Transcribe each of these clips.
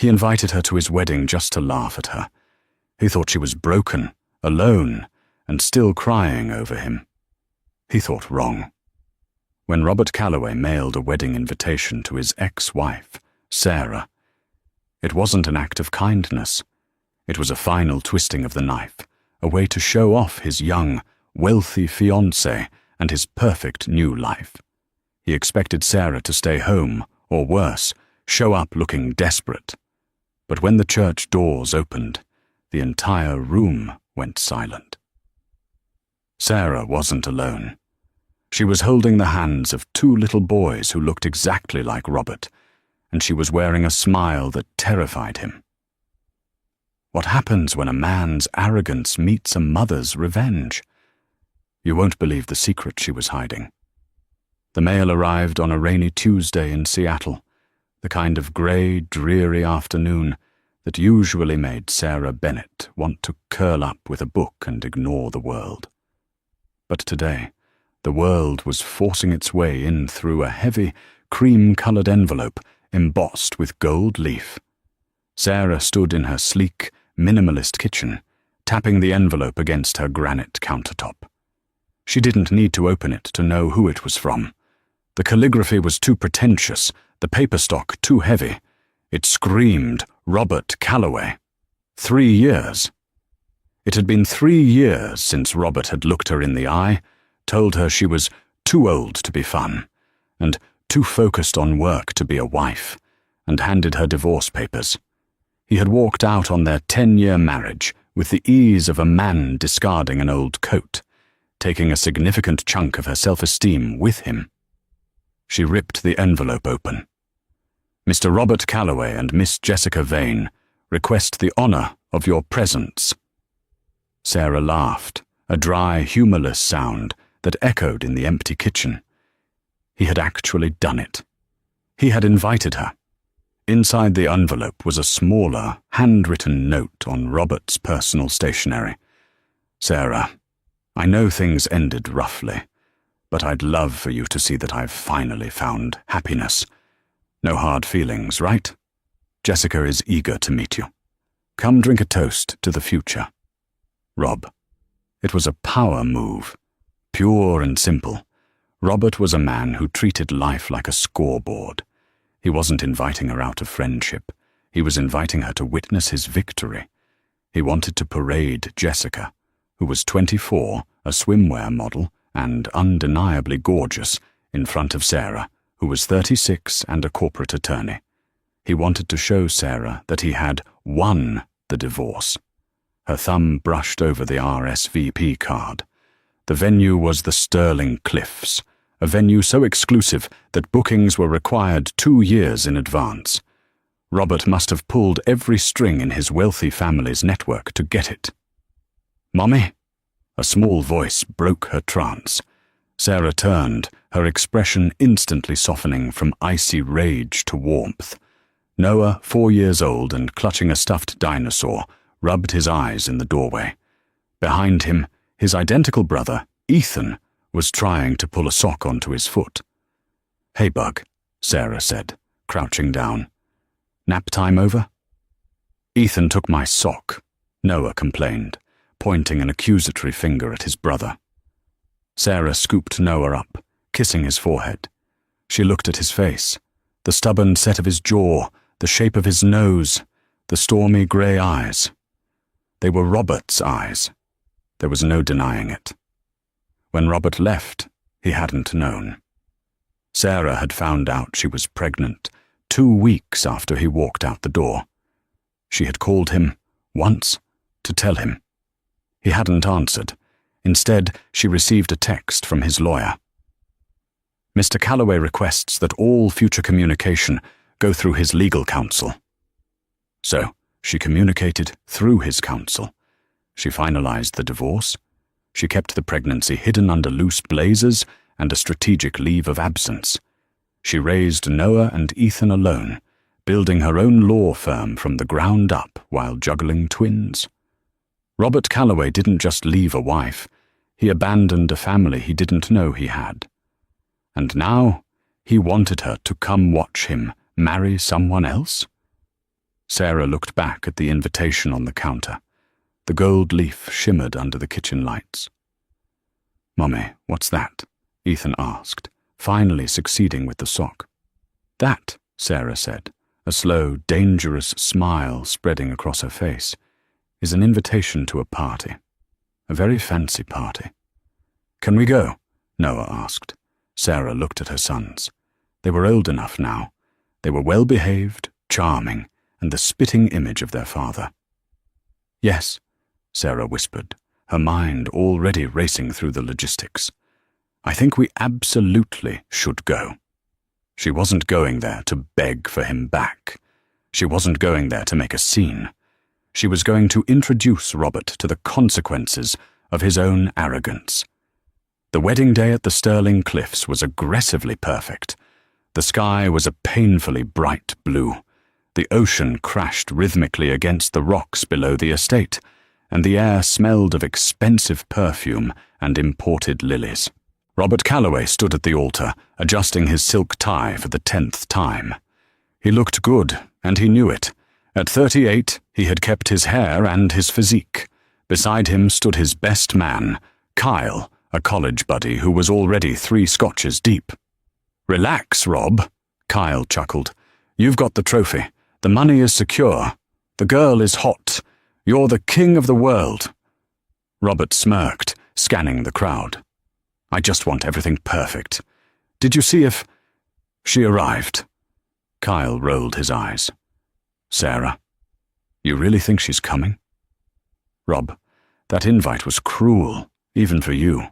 He invited her to his wedding just to laugh at her. He thought she was broken, alone, and still crying over him. He thought wrong. When Robert Calloway mailed a wedding invitation to his ex-wife, Sarah, it wasn't an act of kindness. It was a final twisting of the knife, a way to show off his young, wealthy fiancé and his perfect new life. He expected Sarah to stay home, or worse, show up looking desperate. But when the church doors opened, the entire room went silent. Sarah wasn't alone. She was holding the hands of two little boys who looked exactly like Robert, and she was wearing a smile that terrified him. What happens when a man's arrogance meets a mother's revenge? You won't believe the secret she was hiding. The mail arrived on a rainy Tuesday in Seattle, the kind of grey, dreary afternoon that usually made Sarah Bennett want to curl up with a book and ignore the world. But today, the world was forcing its way in through a heavy, cream-coloured envelope embossed with gold leaf. Sarah stood in her sleek, minimalist kitchen, tapping the envelope against her granite countertop. She didn't need to open it to know who it was from. The calligraphy was too pretentious, the paper stock too heavy. It screamed Robert Calloway. 3 years. It had been 3 years since Robert had looked her in the eye, told her she was too old to be fun, and too focused on work to be a wife, and handed her divorce papers. He had walked out on their 10-year marriage with the ease of a man discarding an old coat, taking a significant chunk of her self-esteem with him. She ripped the envelope open. Mr. Robert Calloway and Miss Jessica Vane request the honour of your presence. Sarah laughed, a dry, humourless sound that echoed in the empty kitchen. He had actually done it. He had invited her. Inside the envelope was a smaller, handwritten note on Robert's personal stationery. Sarah, I know things ended roughly, but I'd love for you to see that I've finally found happiness. No hard feelings, right? Jessica is eager to meet you. Come drink a toast to the future. Rob. It was a power move. Pure and simple. Robert was a man who treated life like a scoreboard. He wasn't inviting her out of friendship. He was inviting her to witness his victory. He wanted to parade Jessica, who was 24, a swimwear model, and undeniably gorgeous, in front of Sarah, who was 36 and a corporate attorney. He wanted to show Sarah that he had won the divorce. Her thumb brushed over the RSVP card. The venue was the Sterling Cliffs, a venue so exclusive that bookings were required 2 years in advance. Robert must have pulled every string in his wealthy family's network to get it. "Mommy?" A small voice broke her trance. Sarah turned, her expression instantly softening from icy rage to warmth. Noah, 4 years old and clutching a stuffed dinosaur, rubbed his eyes in the doorway. Behind him, his identical brother, Ethan, was trying to pull a sock onto his foot. "Hey, Bug," Sarah said, crouching down. "Nap time over?" "Ethan took my sock," Noah complained, pointing an accusatory finger at his brother. Sarah scooped Noah up, kissing his forehead. She looked at his face, the stubborn set of his jaw, the shape of his nose, the stormy grey eyes. They were Robert's eyes. There was no denying it. When Robert left, he hadn't known. Sarah had found out she was pregnant 2 weeks after he walked out the door. She had called him once to tell him. He hadn't answered. Instead, she received a text from his lawyer. "Mr. Calloway requests that all future communication go through his legal counsel." So, she communicated through his counsel. She finalized the divorce. She kept the pregnancy hidden under loose blazers and a strategic leave of absence. She raised Noah and Ethan alone, building her own law firm from the ground up while juggling twins. Robert Calloway didn't just leave a wife. He abandoned a family he didn't know he had. And now, he wanted her to come watch him marry someone else? Sarah looked back at the invitation on the counter. The gold leaf shimmered under the kitchen lights. "Mummy, what's that?" Ethan asked, finally succeeding with the sock. "That," Sarah said, a slow, dangerous smile spreading across her face, "is an invitation to a party. A very fancy party." "Can we go?" Noah asked. Sarah looked at her sons. They were old enough now. They were well-behaved, charming, and the spitting image of their father. "Yes," Sarah whispered, her mind already racing through the logistics. "I think we absolutely should go." She wasn't going there to beg for him back. She wasn't going there to make a scene. She was going to introduce Robert to the consequences of his own arrogance. The wedding day at the Stirling Cliffs was aggressively perfect. The sky was a painfully bright blue. The ocean crashed rhythmically against the rocks below the estate, and the air smelled of expensive perfume and imported lilies. Robert Calloway stood at the altar, adjusting his silk tie for the 10th time. He looked good, and he knew it. At 38, he had kept his hair and his physique. Beside him stood his best man, Kyle, a college buddy who was already 3 scotches deep. "Relax, Rob," Kyle chuckled. "You've got the trophy. The money is secure. The girl is hot. You're the king of the world." Robert smirked, scanning the crowd. "I just want everything perfect. Did you see if—" "She arrived." Kyle rolled his eyes. "Sarah, you really think she's coming?" "Rob, that invite was cruel, even for you.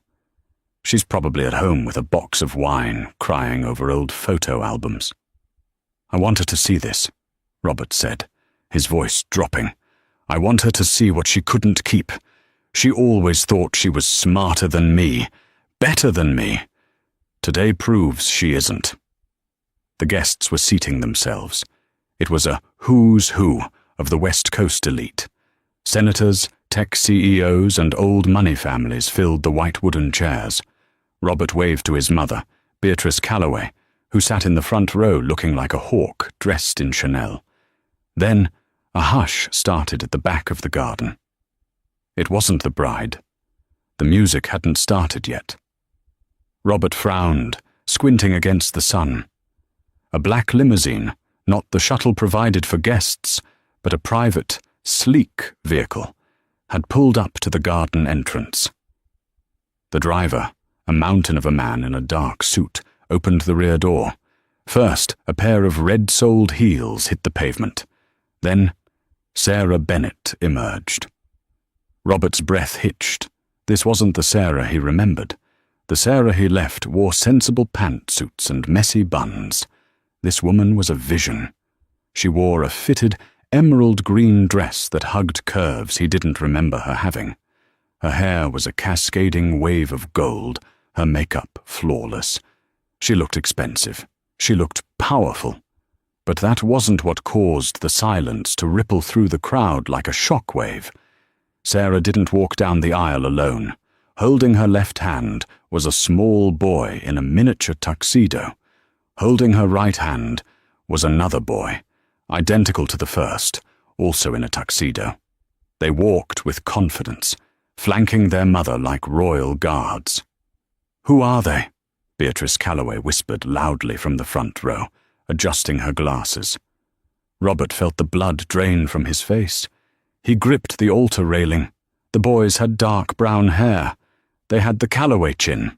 She's probably at home with a box of wine, crying over old photo albums." "I want her to see this," Robert said, his voice dropping. "I want her to see what she couldn't keep. She always thought she was smarter than me, better than me. Today proves she isn't." The guests were seating themselves. It was a who's who of the West Coast elite. Senators, tech CEOs, and old money families filled the white wooden chairs. Robert waved to his mother, Beatrice Calloway, who sat in the front row looking like a hawk dressed in Chanel. Then a hush started at the back of the garden. It wasn't the bride. The music hadn't started yet. Robert frowned, squinting against the sun. A black limousine, not the shuttle provided for guests, but a private, sleek vehicle, had pulled up to the garden entrance. The driver, a mountain of a man in a dark suit, opened the rear door. First, a pair of red-soled heels hit the pavement. Then, Sarah Bennett emerged. Robert's breath hitched. This wasn't the Sarah he remembered. The Sarah he left wore sensible pantsuits and messy buns. This woman was a vision. She wore a fitted, emerald-green dress that hugged curves he didn't remember her having. Her hair was a cascading wave of gold, her makeup flawless. She looked expensive. She looked powerful. But that wasn't what caused the silence to ripple through the crowd like a shockwave. Sarah didn't walk down the aisle alone. Holding her left hand was a small boy in a miniature tuxedo. Holding her right hand was another boy, identical to the first, also in a tuxedo. They walked with confidence, flanking their mother like royal guards. "Who are they?" Beatrice Calloway whispered loudly from the front row, adjusting her glasses. Robert felt the blood drain from his face. He gripped the altar railing. The boys had dark brown hair. They had the Calloway chin.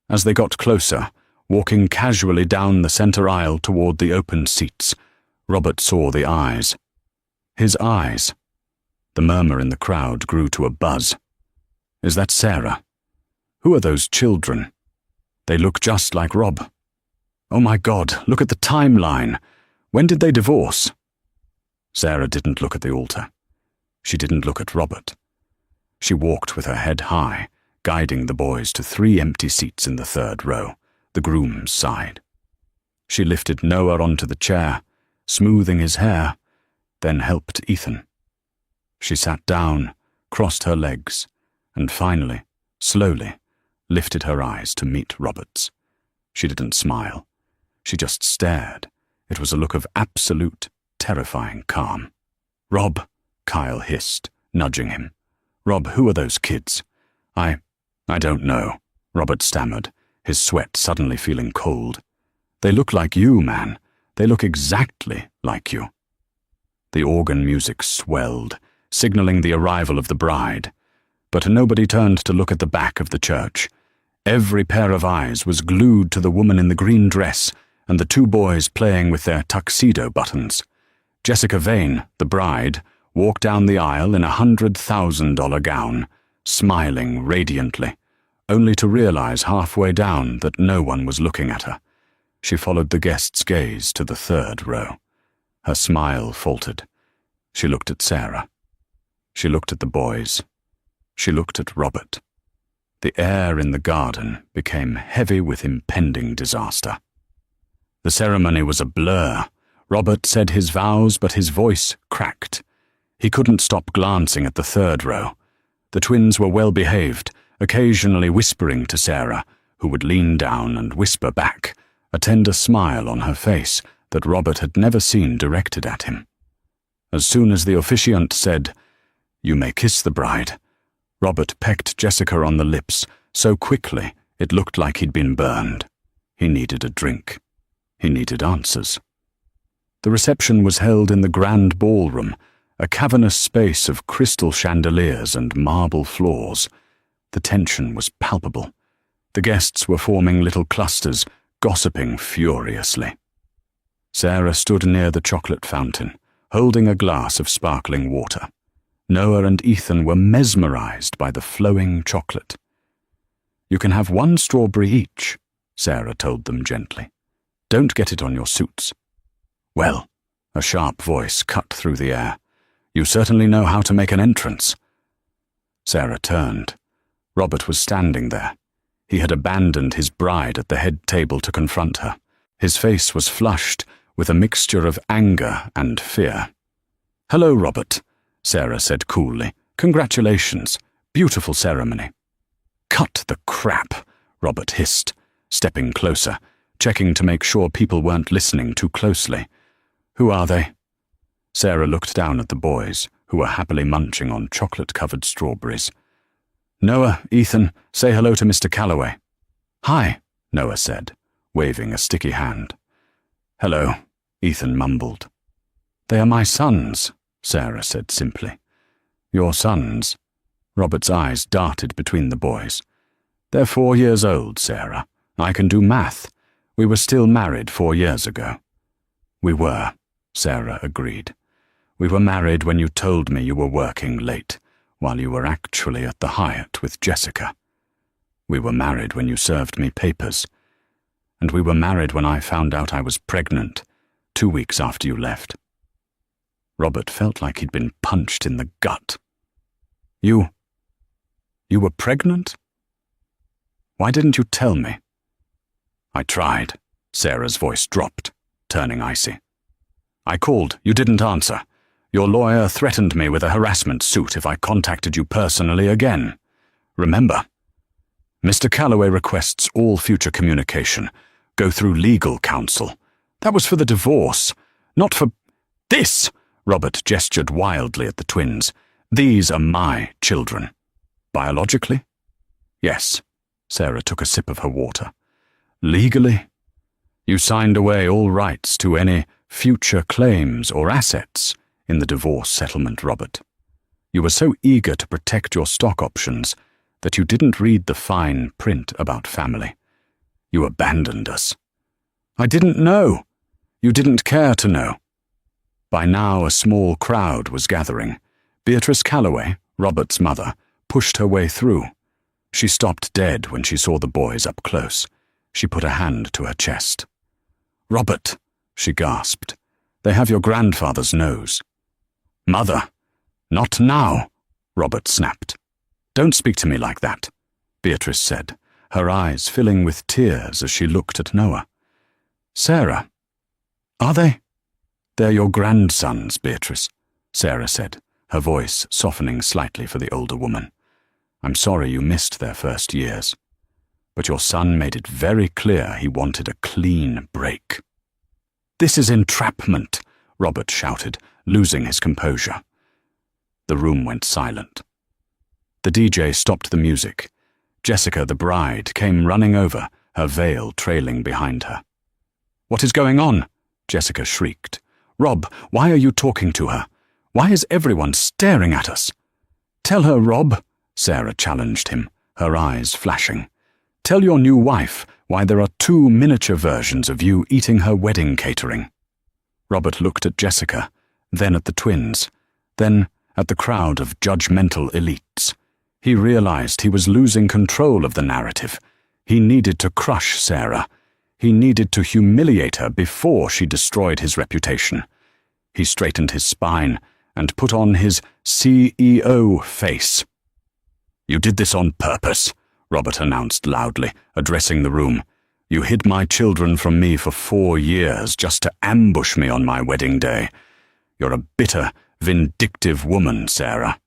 As they got closer, walking casually down the center aisle toward the open seats, Robert saw the eyes. His eyes. The murmur in the crowd grew to a buzz. "Is that Sarah? Who are those children? They look just like Rob. Oh my God, look at the timeline. When did they divorce?" Sarah didn't look at the altar. She didn't look at Robert. She walked with her head high, guiding the boys to 3 empty seats in the 3rd row, the groom's side. She lifted Noah onto the chair, smoothing his hair, then helped Ethan. She sat down, crossed her legs, and finally, slowly, lifted her eyes to meet Robert's. She didn't smile. She just stared. It was a look of absolute terrifying calm. "Rob," Kyle hissed, nudging him. "Rob, who are those kids?" I don't know," Robert stammered, his sweat suddenly feeling cold. "They look like you, man. They look exactly like you." The organ music swelled, signaling the arrival of the bride. But nobody turned to look at the back of the church. Every pair of eyes was glued to the woman in the green dress and the two boys playing with their tuxedo buttons. Jessica Vane, the bride, walked down the aisle in a $100,000 gown, smiling radiantly, only to realize halfway down that no one was looking at her. She followed the guest's gaze to the third row. Her smile faltered. She looked at Sarah. She looked at the boys. She looked at Robert. The air in the garden became heavy with impending disaster. The ceremony was a blur. Robert said his vows, but his voice cracked. He couldn't stop glancing at the third row. The twins were well behaved, occasionally whispering to Sarah, who would lean down and whisper back, a tender smile on her face that Robert had never seen directed at him. As soon as the officiant said, "You may kiss the bride," Robert pecked Jessica on the lips so quickly it looked like he'd been burned. He needed a drink. He needed answers. The reception was held in the grand ballroom, a cavernous space of crystal chandeliers and marble floors. The tension was palpable. The guests were forming little clusters, gossiping furiously. Sarah stood near the chocolate fountain, holding a glass of sparkling water. Noah and Ethan were mesmerized by the flowing chocolate. "You can have one strawberry each," Sarah told them gently. "Don't get it on your suits." "Well," a sharp voice cut through the air, "you certainly know how to make an entrance." Sarah turned. Robert was standing there. He had abandoned his bride at the head table to confront her. His face was flushed with a mixture of anger and fear. "Hello, Robert," Sarah said coolly. "Congratulations. Beautiful ceremony." "Cut the crap," Robert hissed, stepping closer, checking to make sure people weren't listening too closely. "Who are they?" Sarah looked down at the boys, who were happily munching on chocolate-covered strawberries. "Noah, Ethan, say hello to Mr. Calloway." "Hi," Noah said, waving a sticky hand. "Hello," Ethan mumbled. "They are my sons," Sarah said simply. "Your sons?" Robert's eyes darted between the boys. "They're 4 years old, Sarah. I can do math. We were still married 4 years ago." "We were," Sarah agreed. "We were married when you told me you were working late, while you were actually at the Hyatt with Jessica. We were married when you served me papers. And we were married when I found out I was pregnant, 2 weeks after you left." Robert felt like he'd been punched in the gut. You were pregnant? Why didn't you tell me?" "I tried." Sarah's voice dropped, turning icy. "I called. You didn't answer. Your lawyer threatened me with a harassment suit if I contacted you personally again. Remember? Mr. Calloway requests all future communication go through legal counsel. That was for the divorce, not for this." Robert gestured wildly at the twins. "These are my children." "Biologically?" "Yes." Sarah took a sip of her water. "Legally? You signed away all rights to any future claims or assets in the divorce settlement, Robert. You were so eager to protect your stock options that you didn't read the fine print about family. You abandoned us." "I didn't know. You didn't care to know." By now a small crowd was gathering. Beatrice Calloway, Robert's mother, pushed her way through. She stopped dead when she saw the boys up close. She put a hand to her chest. "Robert," she gasped, "they have your grandfather's nose." "Mother, not now," Robert snapped. "Don't speak to me like that," Beatrice said, her eyes filling with tears as she looked at Noah. "Sarah, are they?" "They're your grandsons, Beatrice," Sarah said, her voice softening slightly for the older woman. "I'm sorry you missed their first years. But your son made it very clear he wanted a clean break." "This is entrapment," Robert shouted, losing his composure. The room went silent. The DJ stopped the music. Jessica, the bride, came running over, her veil trailing behind her. "What is going on?" Jessica shrieked. "Rob, why are you talking to her? Why is everyone staring at us?" "Tell her, Rob," Sarah challenged him, her eyes flashing. "Tell your new wife why there are 2 miniature versions of you eating her wedding catering." Robert looked at Jessica, then at the twins, then at the crowd of judgmental elites. He realized he was losing control of the narrative. He needed to crush Sarah. He needed to humiliate her before she destroyed his reputation. He straightened his spine and put on his CEO face. "You did this on purpose," Robert announced loudly, addressing the room. "You hid my children from me for 4 years just to ambush me on my wedding day. You're a bitter, vindictive woman, Sarah.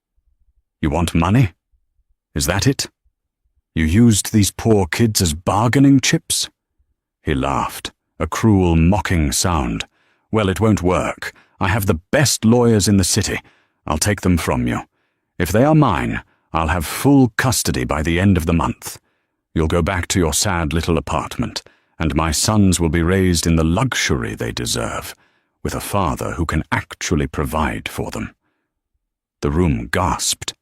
You want money? Is that it? You used these poor kids as bargaining chips?" He laughed, a cruel, mocking sound. "Well, it won't work. I have the best lawyers in the city. I'll take them from you. If they are mine, I'll have full custody by the end of the month. You'll go back to your sad little apartment, and my sons will be raised in the luxury they deserve, with a father who can actually provide for them." The room gasped.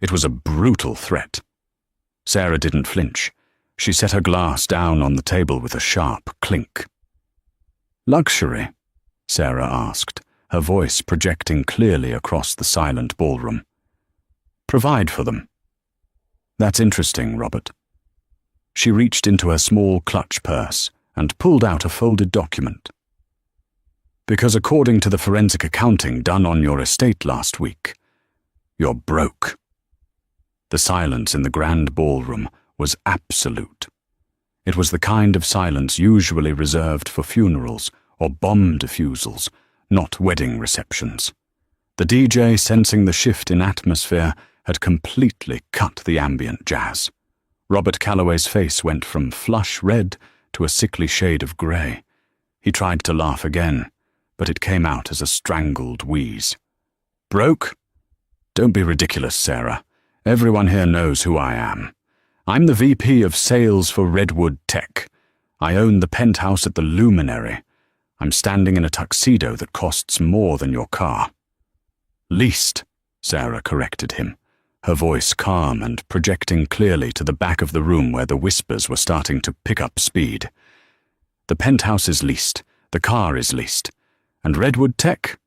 It was a brutal threat. Sarah didn't flinch. She set her glass down on the table with a sharp clink. "Luxury?" Sarah asked, her voice projecting clearly across the silent ballroom. "Provide for them." "That's interesting, Robert." She reached into her small clutch purse and pulled out a folded document. "Because according to the forensic accounting done on your estate last week, you're broke." The silence in the grand ballroom was absolute. It was the kind of silence usually reserved for funerals or bomb defusals, not wedding receptions. The DJ, sensing the shift in atmosphere, had completely cut the ambient jazz. Robert Calloway's face went from flush red to a sickly shade of grey. He tried to laugh again, but it came out as a strangled wheeze. "Broke? Don't be ridiculous, Sarah. Everyone here knows who I am. I'm the VP of Sales for Redwood Tech. I own the penthouse at the Luminary. I'm standing in a tuxedo that costs more than your car." "Leased," Sarah corrected him, her voice calm and projecting clearly to the back of the room where the whispers were starting to pick up speed. "The penthouse is leased, the car is leased, and Redwood Tech?"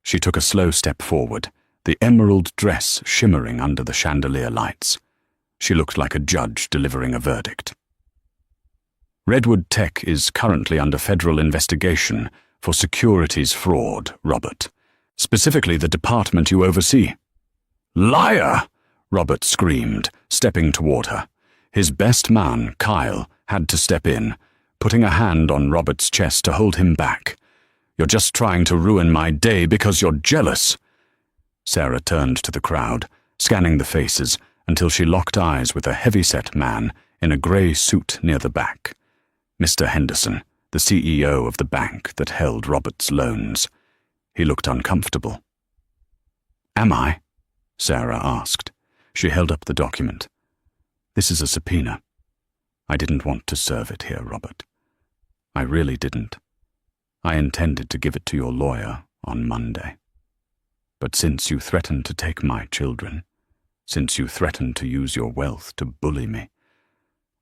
She took a slow step forward, the emerald dress shimmering under the chandelier lights. She looked like a judge delivering a verdict. "Redwood Tech is currently under federal investigation for securities fraud, Robert. Specifically the department you oversee." "Liar!" Robert screamed, stepping toward her. His best man, Kyle, had to step in, putting a hand on Robert's chest to hold him back. "You're just trying to ruin my day because you're jealous." Sarah turned to the crowd, scanning the faces until she locked eyes with a heavy-set man in a grey suit near the back. Mr. Henderson, the CEO of the bank that held Robert's loans. He looked uncomfortable. "Am I?" Sarah asked. She held up the document. "This is a subpoena. I didn't want to serve it here, Robert. I really didn't. I intended to give it to your lawyer on Monday. But since you threatened to take my children, since you threatened to use your wealth to bully me,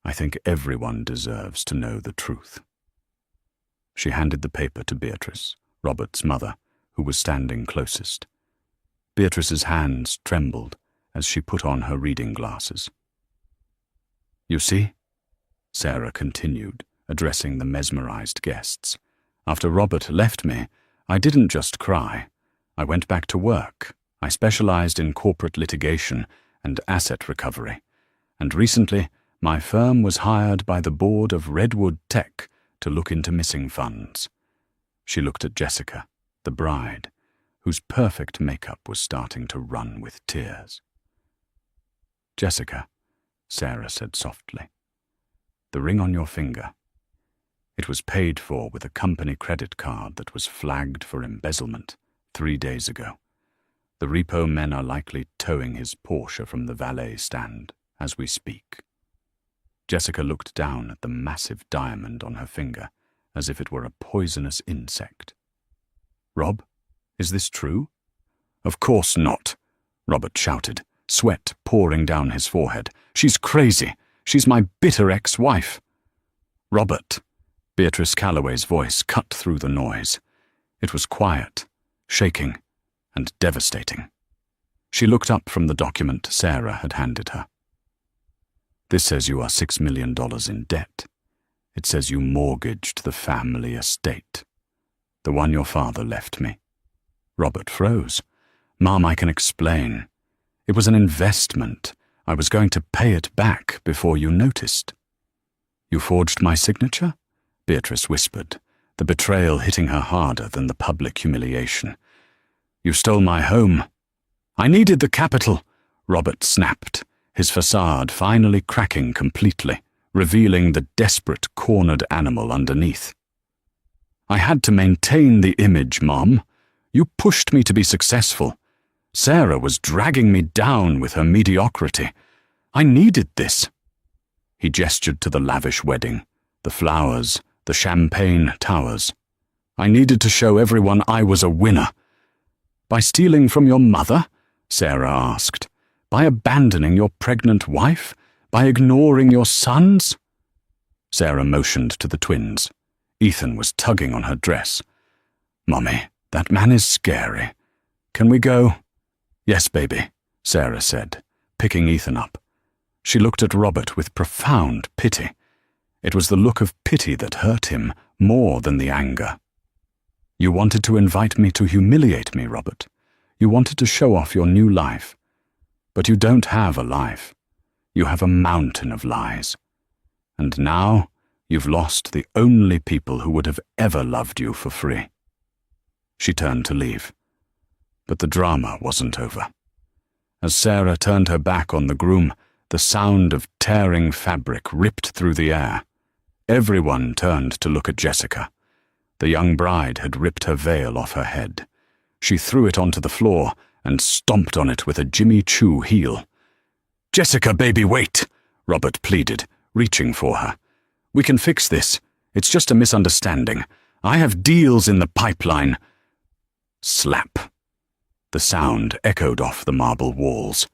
I think everyone deserves to know the truth." She handed the paper to Beatrice, Robert's mother, who was standing closest. Beatrice's hands trembled as she put on her reading glasses. "You see?" Sarah continued, addressing the mesmerized guests. "After Robert left me, I didn't just cry. I went back to work. I specialized in corporate litigation and asset recovery. And recently, my firm was hired by the board of Redwood Tech to look into missing funds." She looked at Jessica, the bride, whose perfect makeup was starting to run with tears. "Jessica," Sarah said softly, "the ring on your finger. It was paid for with a company credit card that was flagged for embezzlement 3 days ago. The repo men are likely towing his Porsche from the valet stand as we speak. Jessica looked down at the massive diamond on her finger as if it were a poisonous insect. "Rob, is this true?" "Of course not," Robert shouted, sweat pouring down his forehead. "She's crazy. She's my bitter ex-wife." "Robert," Beatrice Calloway's voice cut through the noise. It was quiet, shaking, and devastating. She looked up from the document Sarah had handed her. "This says you are $6 million in debt. It says you mortgaged the family estate. The one your father left me." Robert froze. "Mom, I can explain. It was an investment. I was going to pay it back before you noticed." "You forged my signature?" Beatrice whispered, the betrayal hitting her harder than the public humiliation. "You stole my home." "I needed the capital," Robert snapped, his facade finally cracking completely, revealing the desperate, cornered animal underneath. "I had to maintain the image, Mom. You pushed me to be successful. Sarah was dragging me down with her mediocrity. I needed this." He gestured to the lavish wedding, the flowers, the champagne towers. "I needed to show everyone I was a winner." "By stealing from your mother?" Sarah asked. "By abandoning your pregnant wife? By ignoring your sons?" Sarah motioned to the twins. Ethan was tugging on her dress. "Mommy, that man is scary. Can we go?" "Yes, baby," Sarah said, picking Ethan up. She looked at Robert with profound pity. It was the look of pity that hurt him more than the anger. "You wanted to invite me to humiliate me, Robert. You wanted to show off your new life. But you don't have a life. You have a mountain of lies. And now you've lost the only people who would have ever loved you for free." She turned to leave. But the drama wasn't over. As Sarah turned her back on the groom, the sound of tearing fabric ripped through the air. Everyone turned to look at Jessica. The young bride had ripped her veil off her head. She threw it onto the floor and stomped on it with a Jimmy Choo heel. "Jessica, baby, wait," Robert pleaded, reaching for her. "We can fix this. It's just a misunderstanding. I have deals in the pipeline." Slap. The sound echoed off the marble walls.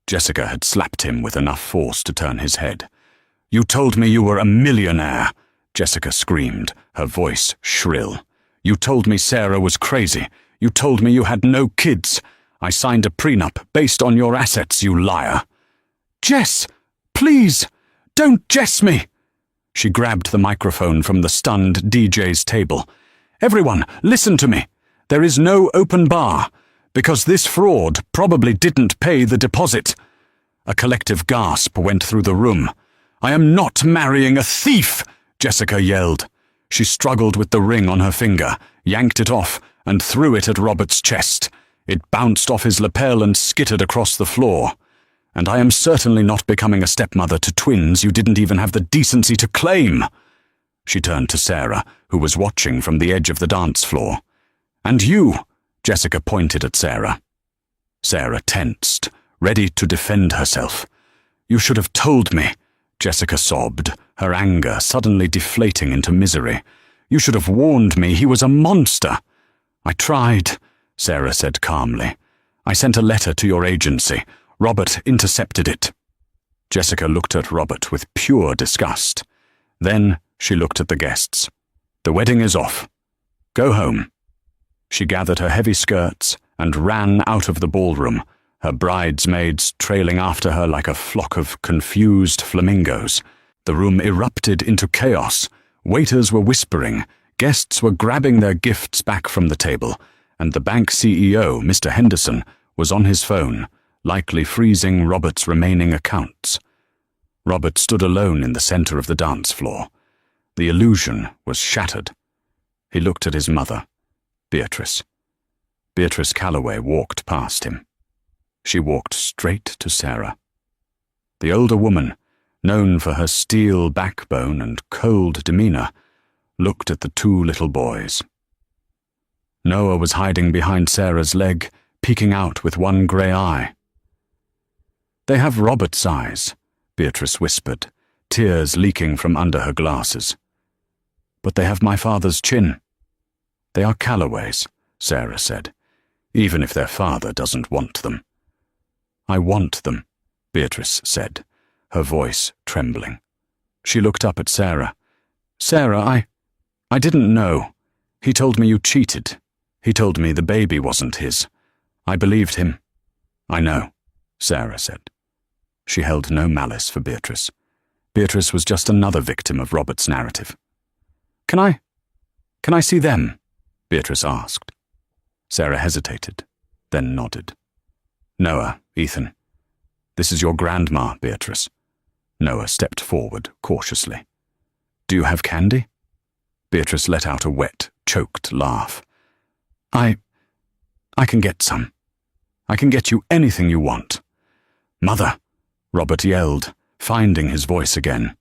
Jessica had slapped him with enough force to turn his head. "You told me you were a millionaire," Jessica screamed, her voice shrill. "You told me Sarah was crazy. You told me you had no kids. I signed a prenup based on your assets, you liar." "Jess, please, don't Jess me!" She grabbed the microphone from the stunned DJ's table. "Everyone, listen to me. There is no open bar, because this fraud probably didn't pay the deposit." A collective gasp went through the room. "I am not marrying a thief!" Jessica yelled. She struggled with the ring on her finger, yanked it off, and threw it at Robert's chest. It bounced off his lapel and skittered across the floor. "And I am certainly not becoming a stepmother to twins you didn't even have the decency to claim." She turned to Sarah, who was watching from the edge of the dance floor. "And you," Jessica pointed at Sarah. Sarah tensed, ready to defend herself. "You should have told me," Jessica sobbed, her anger suddenly deflating into misery. "You should have warned me he was a monster." "I tried," Sarah said calmly. "I sent a letter to your agency. Robert intercepted it." Jessica looked at Robert with pure disgust. Then she looked at the guests. "The wedding is off. Go home." She gathered her heavy skirts and ran out of the ballroom, her bridesmaids trailing after her like a flock of confused flamingos. The room erupted into chaos. Waiters were whispering, guests were grabbing their gifts back from the table, and the bank CEO, Mr. Henderson, was on his phone, likely freezing Robert's remaining accounts. Robert stood alone in the center of the dance floor. The illusion was shattered. He looked at his mother, Beatrice. Beatrice Calloway walked past him. She walked straight to Sarah. The older woman, known for her steel backbone and cold demeanor, looked at the two little boys. Noah was hiding behind Sarah's leg, peeking out with one grey eye. "They have Robert's eyes," Beatrice whispered, tears leaking from under her glasses. "But they have my father's chin." "They are Calloway's," Sarah said, "even if their father doesn't want them." "I want them," Beatrice said, her voice trembling. She looked up at Sarah. "Sarah, I didn't know. He told me you cheated. He told me the baby wasn't his. I believed him." "I know," Sarah said. She held no malice for Beatrice. Beatrice was just another victim of Robert's narrative. Can I see them?" Beatrice asked. Sarah hesitated, then nodded. "Noah, Ethan, this is your grandma, Beatrice." Noah stepped forward cautiously. "Do you have candy?" Beatrice let out a wet, choked laugh. I can get some. I can get you anything you want." "Mother!" Robert yelled, finding his voice again.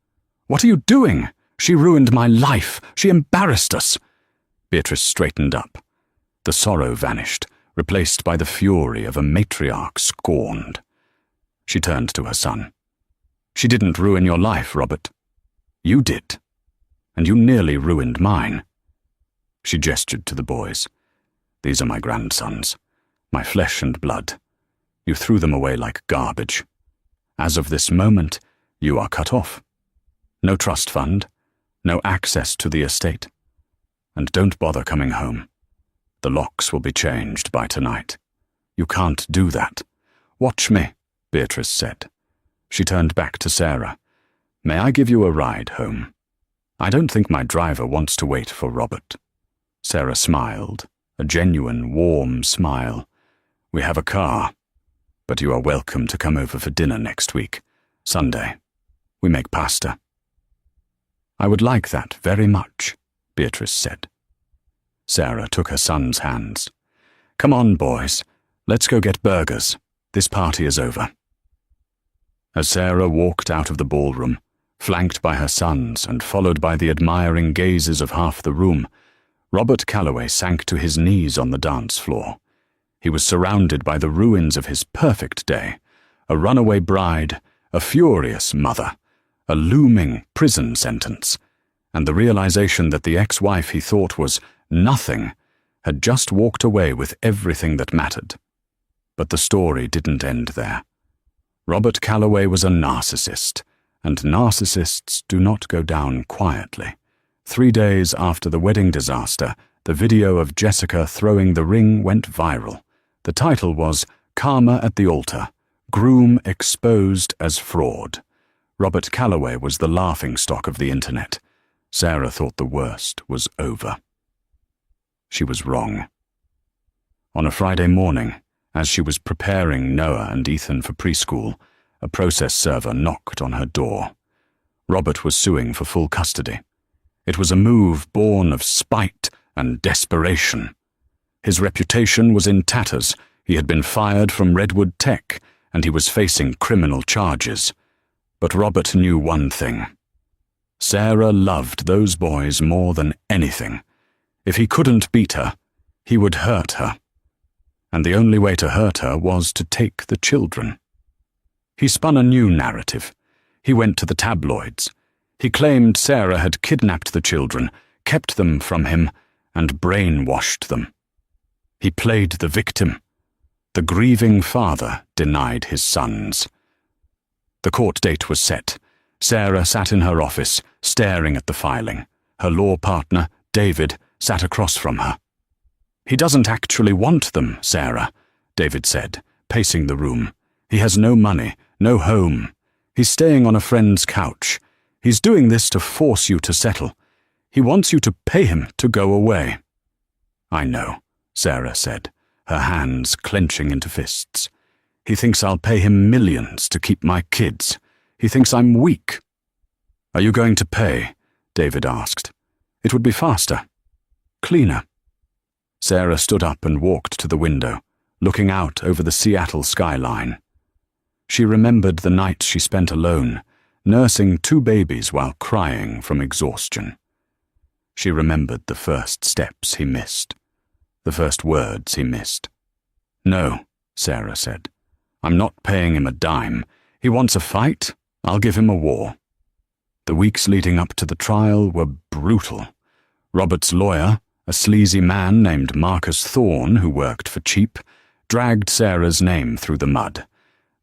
"What are you doing? She ruined my life. She embarrassed us." Beatrice straightened up. The sorrow vanished, replaced by the fury of a matriarch scorned. She turned to her son. "She didn't ruin your life, Robert. You did. And you nearly ruined mine." She gestured to the boys. "These are my grandsons, my flesh and blood. You threw them away like garbage. As of this moment, you are cut off. No trust fund, no access to the estate. And don't bother coming home. The locks will be changed by tonight. You can't do that." "Watch me," Beatrice said. She turned back to Sarah. "May I give you a ride home? I don't think my driver wants to wait for Robert." Sarah smiled, a genuine, warm smile. "We have a car, but you are welcome to come over for dinner next week, Sunday. We make pasta." "I would like that very much," Beatrice said. Sarah took her son's hands. "Come on, boys. Let's go get burgers. This party is over." As Sarah walked out of the ballroom, flanked by her sons and followed by the admiring gazes of half the room, Robert Calloway sank to his knees on the dance floor. He was surrounded by the ruins of his perfect day, a runaway bride, a furious mother, a looming prison sentence, and the realization that the ex-wife he thought was nothing had just walked away with everything that mattered. But the story didn't end there. Robert Calloway was a narcissist, and narcissists do not go down quietly. 3 days after the wedding disaster, the video of Jessica throwing the ring went viral. The title was "Karma at the Altar, Groom Exposed as Fraud." Robert Calloway was the laughingstock of the internet. Sarah thought the worst was over. She was wrong. On a Friday morning, as she was preparing Noah and Ethan for preschool, a process server knocked on her door. Robert was suing for full custody. It was a move born of spite and desperation. His reputation was in tatters. He had been fired from Redwood Tech, and he was facing criminal charges. But Robert knew one thing. Sarah loved those boys more than anything. If he couldn't beat her, he would hurt her. And the only way to hurt her was to take the children. He spun a new narrative. He went to the tabloids. He claimed Sarah had kidnapped the children, kept them from him, and brainwashed them. He played the victim. The grieving father denied his sons. The court date was set. Sarah sat in her office, staring at the filing. Her law partner, David, sat across from her. "He doesn't actually want them, Sarah," David said, pacing the room. "He has no money, no home. He's staying on a friend's couch. He's doing this to force you to settle. He wants you to pay him to go away." "I know," Sarah said, her hands clenching into fists. "He thinks I'll pay him millions to keep my kids. He thinks I'm weak." "Are you going to pay?" David asked. "It would be faster. Cleaner." Sarah stood up and walked to the window, looking out over the Seattle skyline. She remembered the night she spent alone, nursing 2 babies while crying from exhaustion. She remembered the first steps he missed, the first words he missed. "No," Sarah said. "I'm not paying him a dime. He wants a fight, I'll give him a war." The weeks leading up to the trial were brutal. Robert's lawyer, a sleazy man named Marcus Thorne who worked for cheap, dragged Sarah's name through the mud.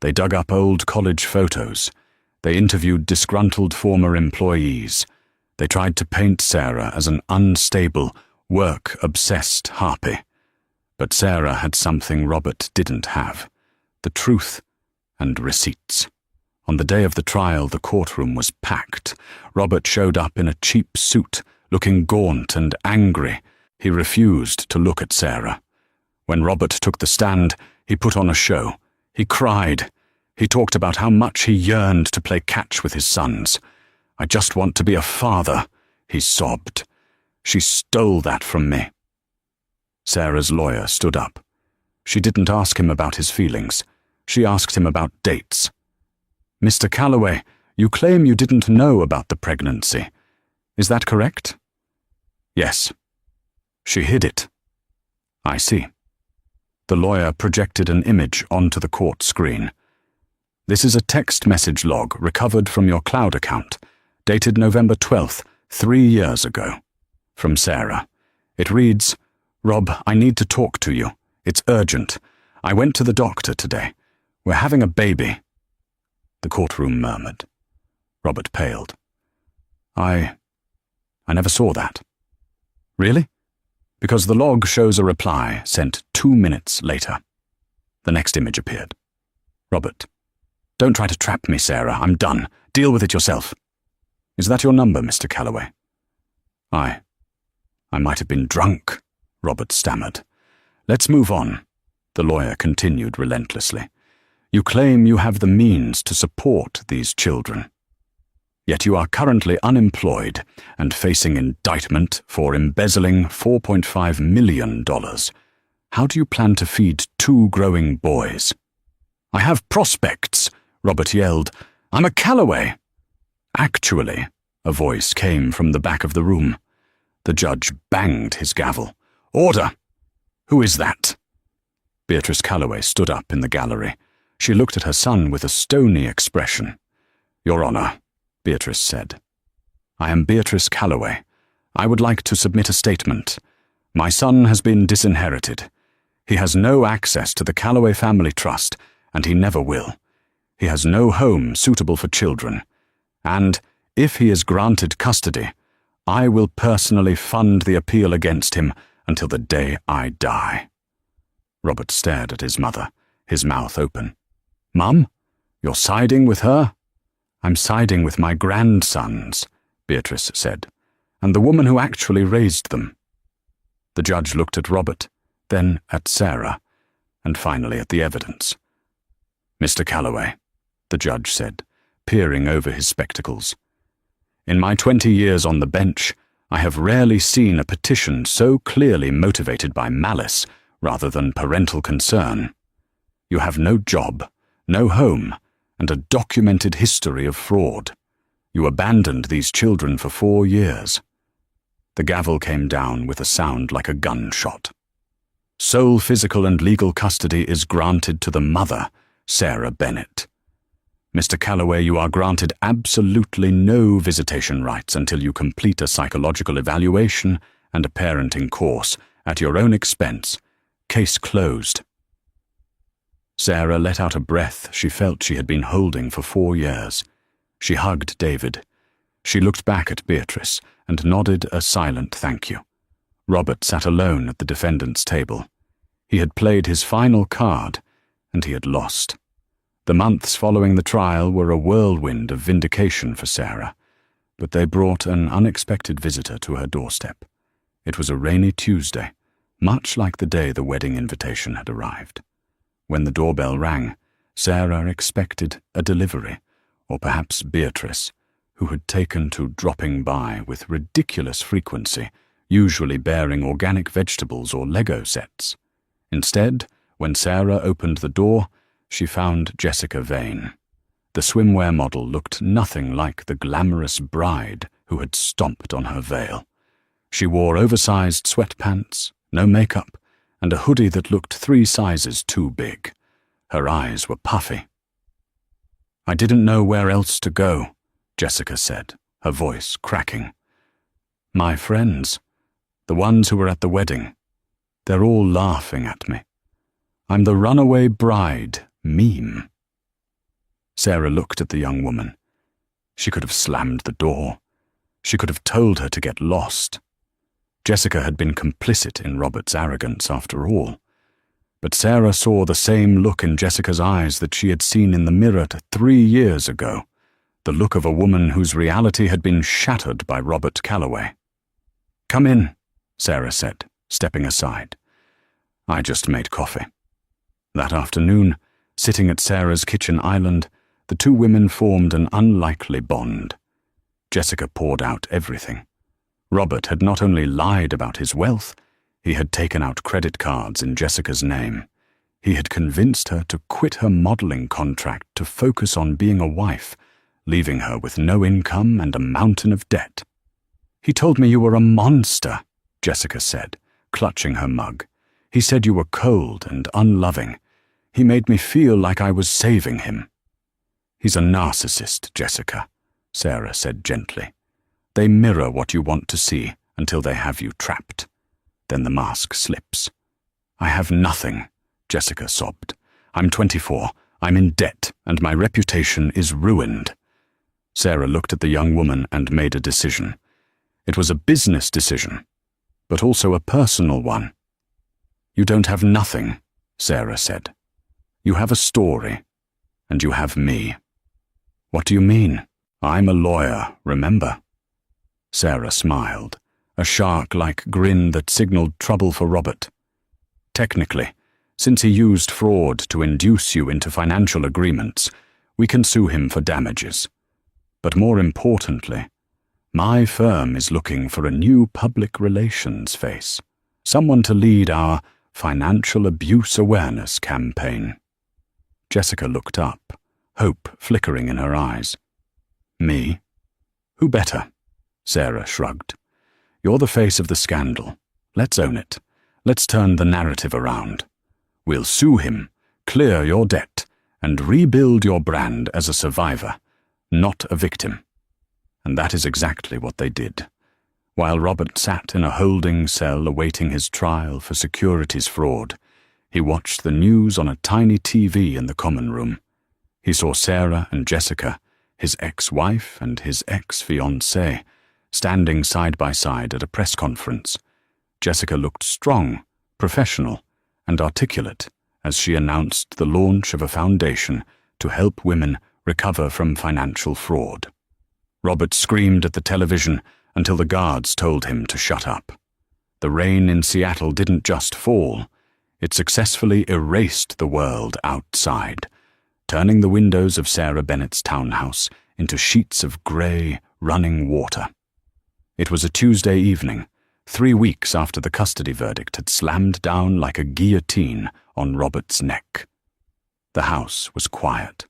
They dug up old college photos. They interviewed disgruntled former employees. They tried to paint Sarah as an unstable, work-obsessed harpy. But Sarah had something Robert didn't have: the truth and receipts. On the day of the trial, the courtroom was packed. Robert showed up in a cheap suit, looking gaunt and angry. He refused to look at Sarah. When Robert took the stand, he put on a show. He cried. He talked about how much he yearned to play catch with his sons. "I just want to be a father," he sobbed. "She stole that from me." Sarah's lawyer stood up. She didn't ask him about his feelings. She asked him about dates. "Mr. Calloway, you claim you didn't know about the pregnancy. Is that correct?" "Yes." "She hid it." "I see." The lawyer projected an image onto the court screen. "This is a text message log recovered from your cloud account, dated November 12th, 3 years ago. From Sarah. It reads, 'Rob, I need to talk to you. It's urgent. I went to the doctor today. We're having a baby.'" The courtroom murmured. Robert paled. I never saw that." "Really?" "Because the log shows a reply sent 2 minutes later." The next image appeared. "Robert, don't try to trap me, Sarah. I'm done. Deal with it yourself." "Is that your number, Mr. Calloway?" I might have been drunk," Robert stammered. "Let's move on," the lawyer continued relentlessly. "You claim you have the means to support these children. Yet you are currently unemployed and facing indictment for embezzling $4.5 million. How do you plan to feed 2 growing boys?" "I have prospects," Robert yelled. "I'm a Calloway." "Actually," a voice came from the back of the room. The judge banged his gavel. "Order! Who is that?" Beatrice Calloway stood up in the gallery. She looked at her son with a stony expression. "Your Honor," Beatrice said. "I am Beatrice Calloway. I would like to submit a statement. My son has been disinherited. He has no access to the Calloway Family Trust, and he never will. He has no home suitable for children. And, if he is granted custody, I will personally fund the appeal against him until the day I die." Robert stared at his mother, his mouth open. "Mum, you're siding with her?" "I'm siding with my grandsons," Beatrice said, "and the woman who actually raised them." The judge looked at Robert, then at Sarah, and finally at the evidence. "Mr. Calloway," the judge said, peering over his spectacles, "in my 20 years on the bench, I have rarely seen a petition so clearly motivated by malice rather than parental concern. You have no job, no home, and a documented history of fraud. You abandoned these children for 4 years." The gavel came down with a sound like a gunshot. "Sole physical and legal custody is granted to the mother, Sarah Bennett. Mr. Calloway, you are granted absolutely no visitation rights until you complete a psychological evaluation and a parenting course at your own expense. Case closed." Sarah let out a breath she felt she had been holding for 4 years. She hugged David. She looked back at Beatrice and nodded a silent thank you. Robert sat alone at the defendant's table. He had played his final card, and he had lost. The months following the trial were a whirlwind of vindication for Sarah, but they brought an unexpected visitor to her doorstep. It was a rainy Tuesday, much like the day the wedding invitation had arrived. When the doorbell rang, Sarah expected a delivery, or perhaps Beatrice, who had taken to dropping by with ridiculous frequency, usually bearing organic vegetables or Lego sets. Instead, when Sarah opened the door, she found Jessica Vane. The swimwear model looked nothing like the glamorous bride who had stomped on her veil. She wore oversized sweatpants, no makeup, and a hoodie that looked 3 sizes too big. Her eyes were puffy. "I didn't know where else to go," Jessica said, her voice cracking. "My friends, the ones who were at the wedding, they're all laughing at me. I'm the runaway bride meme." Sarah looked at the young woman. She could have slammed the door. She could have told her to get lost. Jessica had been complicit in Robert's arrogance after all. But Sarah saw the same look in Jessica's eyes that she had seen in the mirror 3 years ago, the look of a woman whose reality had been shattered by Robert Calloway. "Come in," Sarah said, stepping aside. "I just made coffee." That afternoon, sitting at Sarah's kitchen island, the 2 women formed an unlikely bond. Jessica poured out everything. Robert had not only lied about his wealth, he had taken out credit cards in Jessica's name. He had convinced her to quit her modeling contract to focus on being a wife, leaving her with no income and a mountain of debt. "He told me you were a monster," Jessica said, clutching her mug. "He said you were cold and unloving. He made me feel like I was saving him." "He's a narcissist, Jessica," Sarah said gently. "They mirror what you want to see until they have you trapped. Then the mask slips." "I have nothing," Jessica sobbed. "I'm 24, I'm in debt, and my reputation is ruined." Sarah looked at the young woman and made a decision. It was a business decision, but also a personal one. "You don't have nothing," Sarah said. "You have a story, and you have me." "What do you mean? I'm a lawyer, remember?" Sarah smiled, a shark-like grin that signaled trouble for Robert. "Technically, since he used fraud to induce you into financial agreements, we can sue him for damages. But more importantly, my firm is looking for a new public relations face, someone to lead our financial abuse awareness campaign." Jessica looked up, hope flickering in her eyes. "Me? Who better?" Sarah shrugged. "You're the face of the scandal. Let's own it. Let's turn the narrative around. We'll sue him, clear your debt, and rebuild your brand as a survivor, not a victim." And that is exactly what they did. While Robert sat in a holding cell awaiting his trial for securities fraud, he watched the news on a tiny TV in the common room. He saw Sarah and Jessica, his ex-wife and his ex-fiancée, standing side by side at a press conference. Jessica looked strong, professional, and articulate as she announced the launch of a foundation to help women recover from financial fraud. Robert screamed at the television until the guards told him to shut up. The rain in Seattle didn't just fall, it successfully erased the world outside, turning the windows of Sarah Bennett's townhouse into sheets of grey, running water. It was a Tuesday evening, 3 weeks after the custody verdict had slammed down like a guillotine on Robert's neck. The house was quiet.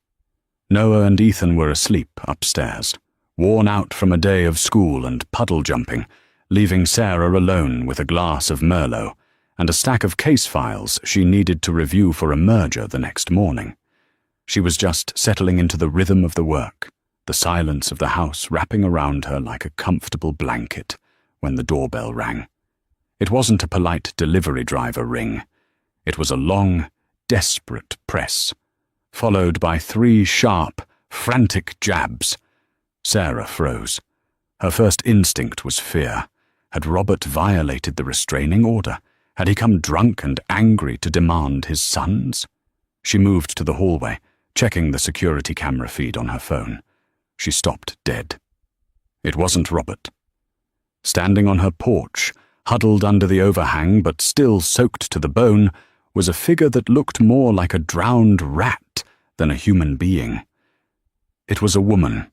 Noah and Ethan were asleep upstairs, worn out from a day of school and puddle jumping, leaving Sarah alone with a glass of Merlot and a stack of case files she needed to review for a merger the next morning. She was just settling into the rhythm of the work, the silence of the house wrapping around her like a comfortable blanket, when the doorbell rang. It wasn't a polite delivery driver ring. It was a long, desperate press, followed by 3 sharp, frantic jabs. Sarah froze. Her first instinct was fear. Had Robert violated the restraining order? Had he come drunk and angry to demand his sons? She moved to the hallway, checking the security camera feed on her phone. She stopped dead. It wasn't Robert. Standing on her porch, huddled under the overhang but still soaked to the bone, was a figure that looked more like a drowned rat than a human being. It was a woman.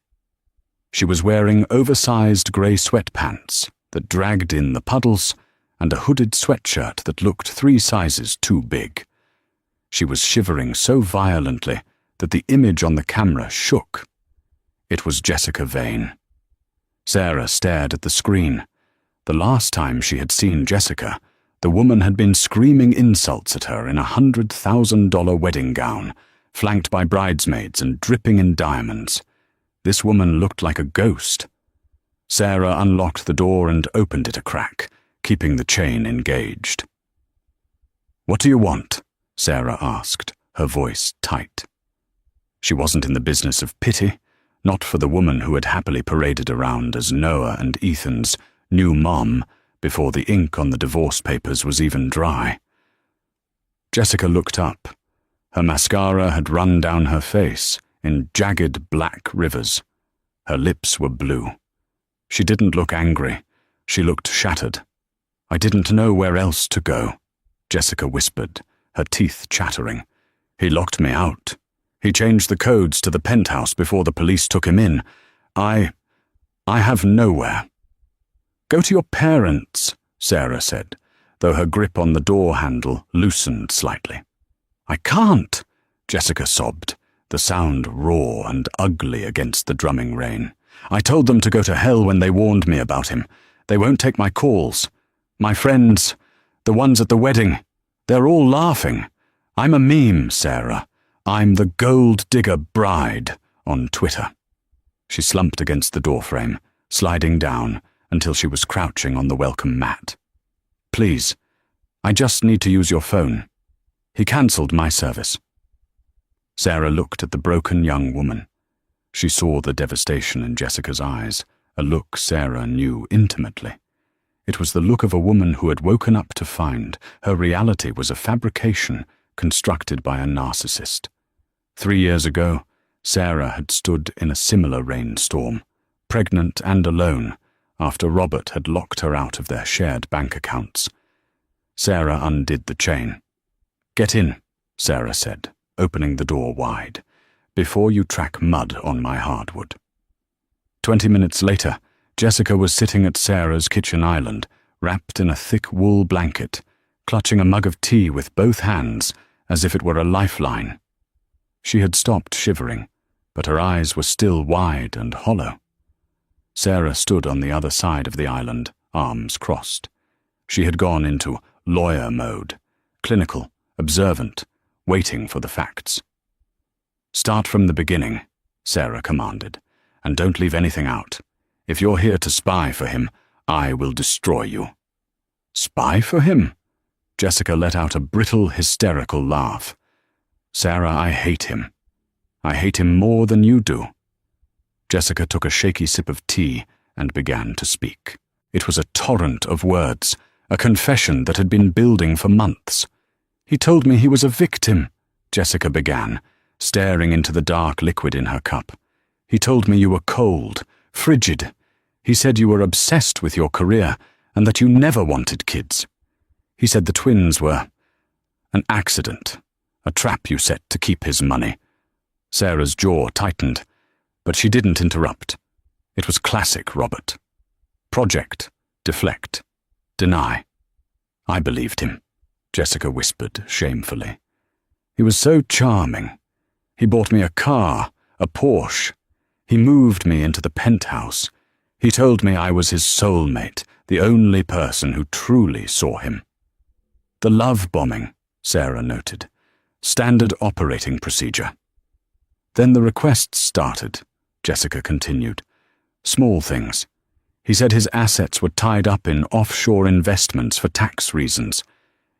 She was wearing oversized grey sweatpants that dragged in the puddles and a hooded sweatshirt that looked 3 sizes too big. She was shivering so violently that the image on the camera shook. It was Jessica Vane. Sarah stared at the screen. The last time she had seen Jessica, the woman had been screaming insults at her in a $100,000 wedding gown, flanked by bridesmaids and dripping in diamonds. This woman looked like a ghost. Sarah unlocked the door and opened it a crack, keeping the chain engaged. "What do you want?" Sarah asked, her voice tight. She wasn't in the business of pity, not for the woman who had happily paraded around as Noah and Ethan's new mom before the ink on the divorce papers was even dry. Jessica looked up. Her mascara had run down her face in jagged black rivers. Her lips were blue. She didn't look angry. She looked shattered. "I didn't know where else to go," Jessica whispered, her teeth chattering. "He locked me out. He changed the codes to the penthouse before the police took him in. I have nowhere." "Go to your parents," Sarah said, though her grip on the door handle loosened slightly. "I can't," Jessica sobbed, the sound raw and ugly against the drumming rain. "I told them to go to hell when they warned me about him. They won't take my calls. My friends, the ones at the wedding, they're all laughing. I'm a meme, Sarah. I'm the gold digger bride on Twitter." She slumped against the doorframe, sliding down until she was crouching on the welcome mat. "Please, I just need to use your phone. He cancelled my service." Sarah looked at the broken young woman. She saw the devastation in Jessica's eyes, a look Sarah knew intimately. It was the look of a woman who had woken up to find her reality was a fabrication constructed by a narcissist. 3 years ago, Sarah had stood in a similar rainstorm, pregnant and alone, after Robert had locked her out of their shared bank accounts. Sarah undid the chain. "Get in," Sarah said, opening the door wide, "before you track mud on my hardwood." 20 minutes later, Jessica was sitting at Sarah's kitchen island, wrapped in a thick wool blanket, clutching a mug of tea with both hands as if it were a lifeline. She had stopped shivering, but her eyes were still wide and hollow. Sarah stood on the other side of the island, arms crossed. She had gone into lawyer mode, clinical, observant, waiting for the facts. "Start from the beginning," Sarah commanded, "and don't leave anything out. If you're here to spy for him, I will destroy you." "Spy for him?" Jessica let out a brittle, hysterical laugh. "Sarah, I hate him. I hate him more than you do." Jessica took a shaky sip of tea and began to speak. It was a torrent of words, a confession that had been building for months. "He told me he was a victim," Jessica began, staring into the dark liquid in her cup. "He told me you were cold, frigid. He said you were obsessed with your career and that you never wanted kids. He said the twins were an accident, a trap you set to keep his money." Sarah's jaw tightened, but she didn't interrupt. It was classic Robert. Project, deflect, deny. "I believed him," Jessica whispered shamefully. "He was so charming. He bought me a car, a Porsche. He moved me into the penthouse. He told me I was his soulmate, the only person who truly saw him." "The love bombing," Sarah noted. "Standard operating procedure." "Then the requests started," Jessica continued. "Small things. He said his assets were tied up in offshore investments for tax reasons.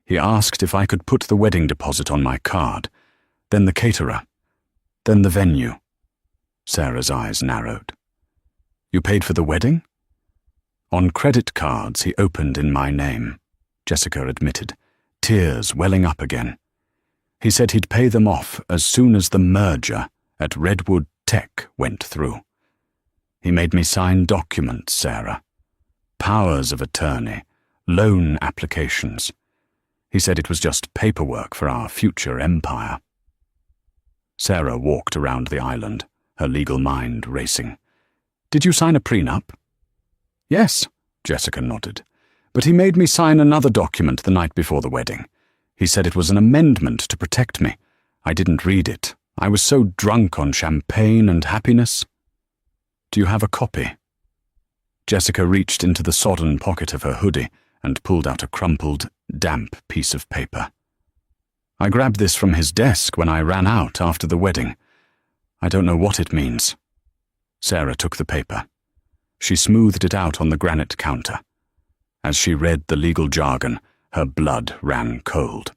He asked if I could put the wedding deposit on my card, then the caterer, then the venue." Sarah's eyes narrowed. "You paid for the wedding?" "On credit cards he opened in my name," Jessica admitted, tears welling up again. "He said he'd pay them off as soon as the merger at Redwood Tech went through. He made me sign documents, Sarah. Powers of attorney, loan applications. He said it was just paperwork for our future empire." Sarah walked around the island, her legal mind racing. "Did you sign a prenup?" "Yes," Jessica nodded. "But he made me sign another document the night before the wedding. He said it was an amendment to protect me. I didn't read it. I was so drunk on champagne and happiness." "Do you have a copy?" Jessica reached into the sodden pocket of her hoodie and pulled out a crumpled, damp piece of paper. I grabbed this from his desk when I ran out after the wedding. I don't know what it means. Sarah took the paper. She smoothed it out on the granite counter. As she read the legal jargon, her blood ran cold.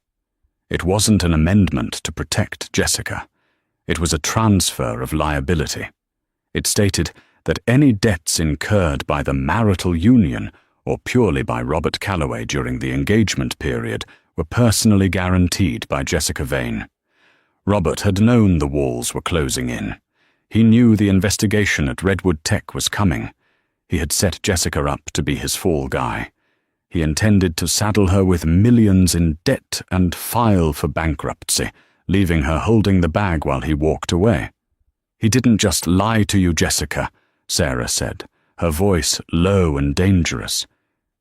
It wasn't an amendment to protect Jessica. It was a transfer of liability. It stated that any debts incurred by the marital union or purely by Robert Calloway during the engagement period were personally guaranteed by Jessica Vane. Robert had known the walls were closing in. He knew the investigation at Redwood Tech was coming. He had set Jessica up to be his fall guy. He intended to saddle her with millions in debt and file for bankruptcy, leaving her holding the bag while he walked away. "He didn't just lie to you, Jessica," Sarah said, her voice low and dangerous.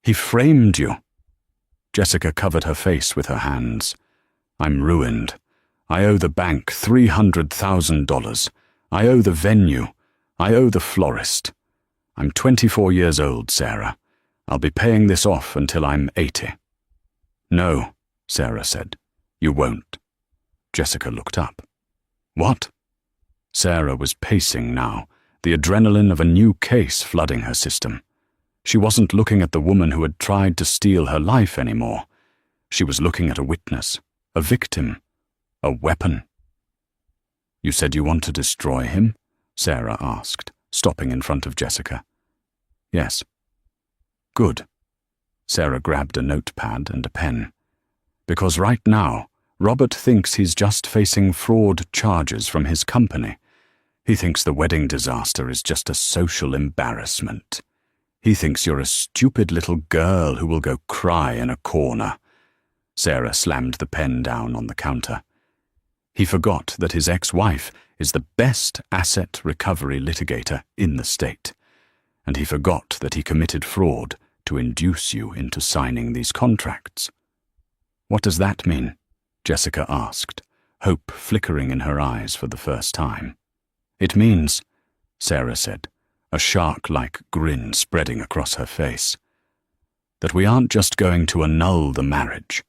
"He framed you." Jessica covered her face with her hands. "I'm ruined. I owe the bank $300,000. I owe the venue. I owe the florist. I'm 24 years old, Sarah. I'll be paying this off until I'm 80. "No," Sarah said. "You won't." Jessica looked up. "What?" Sarah was pacing now, the adrenaline of a new case flooding her system. She wasn't looking at the woman who had tried to steal her life anymore. She was looking at a witness, a victim, a weapon. "You said you want to destroy him?" Sarah asked, stopping in front of Jessica. "Yes." "Good." Sarah grabbed a notepad and a pen. "Because right now, Robert thinks he's just facing fraud charges from his company. He thinks the wedding disaster is just a social embarrassment. He thinks you're a stupid little girl who will go cry in a corner." Sarah slammed the pen down on the counter. He forgot that his ex-wife is the best asset recovery litigator in the state, and he forgot that he committed fraud to induce you into signing these contracts. "What does that mean?" Jessica asked, hope flickering in her eyes for the first time. "It means," Sarah said, a shark-like grin spreading across her face, "that we aren't just going to annul the marriage.